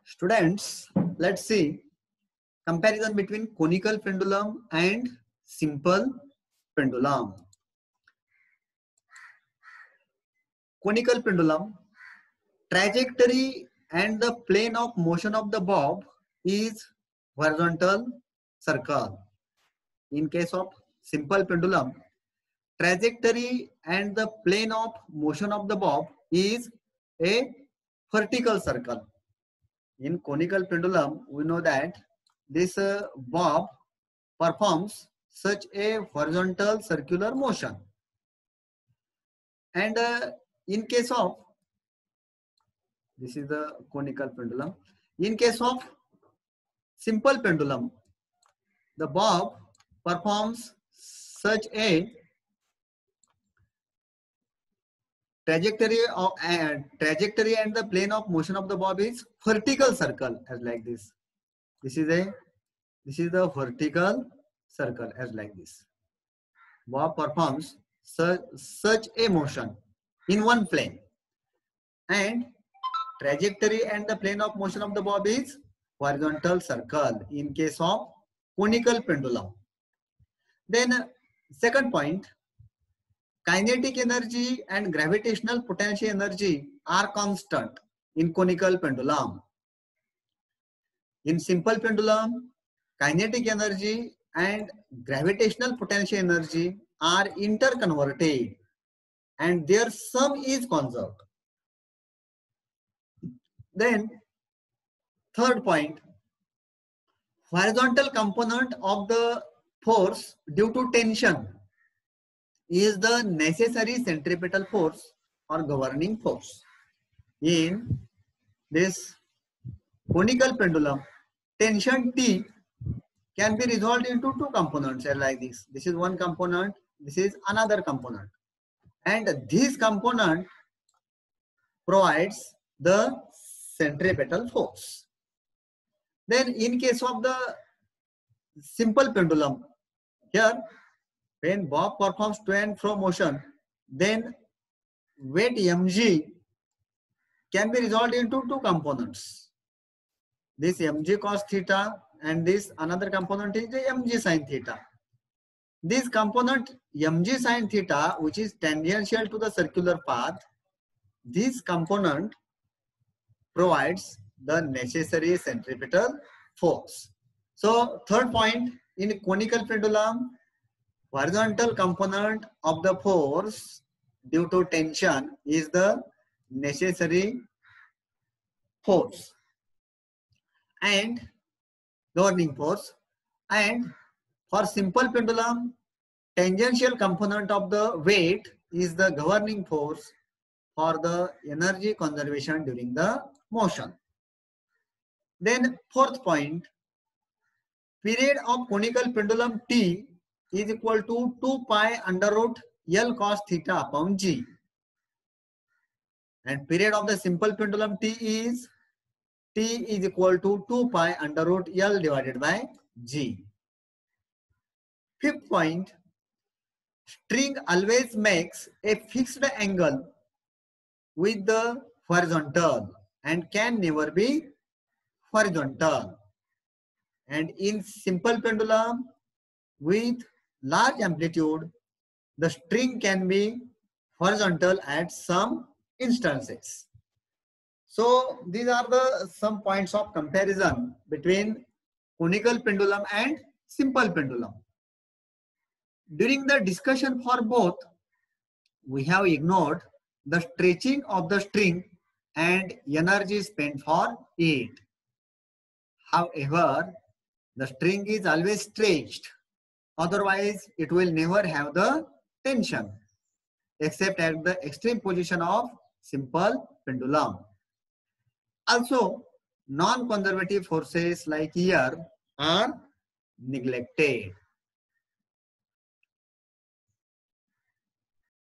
Students, let's see comparison between conical pendulum and simple pendulum. Conical pendulum, trajectory and the plane of motion of the bob is horizontal circle. In case of simple pendulum, trajectory and the plane of motion of the bob is a vertical circle. In conical pendulum, we know that this bob performs such a horizontal circular motion. And in case of, this is the conical pendulum. In case of simple pendulum, the bob performs such a trajectory and the plane of motion of the bob is vertical circle as like this. This is the vertical circle as like this. Bob performs such a motion in one plane, and trajectory and the plane of motion of the bob is horizontal circle in case of conical pendulum. Then second point, kinetic energy and gravitational potential energy are constant in conical pendulum. In simple pendulum, kinetic energy and gravitational potential energy are interconverted and their sum is conserved. Then third point, horizontal component of the force due to tension is the necessary centripetal force or governing force. In this conical pendulum, tension T can be resolved into two components like this. This is one component, this is another component. And this component provides the centripetal force. Then in case of the simple pendulum, here when bob performs to and fro motion, then weight mg can be resolved into two components. This mg cos theta and this another component is the mg sin theta. This component mg sin theta, which is tangential to the circular path, this component provides the necessary centripetal force. So third point, in conical pendulum, horizontal component of the force due to tension is the necessary force and governing force, and for simple pendulum, tangential component of the weight is the governing force for the energy conservation during the motion. Then fourth point, period of conical pendulum T is equal to 2 pi under root L cos theta upon G, and period of the simple pendulum T is equal to 2 pi under root L divided by G. Fifth point, string always makes a fixed angle with the horizontal and can never be horizontal. And in simple pendulum with large amplitude, the string can be horizontal at some instances. So these are the some points of comparison between conical pendulum and simple pendulum. During the discussion for both, we have ignored the stretching of the string and energy spent for it. However, the string is always stretched, otherwise it will never have the tension, except at the extreme position of simple pendulum. Also, non-conservative forces like here are neglected.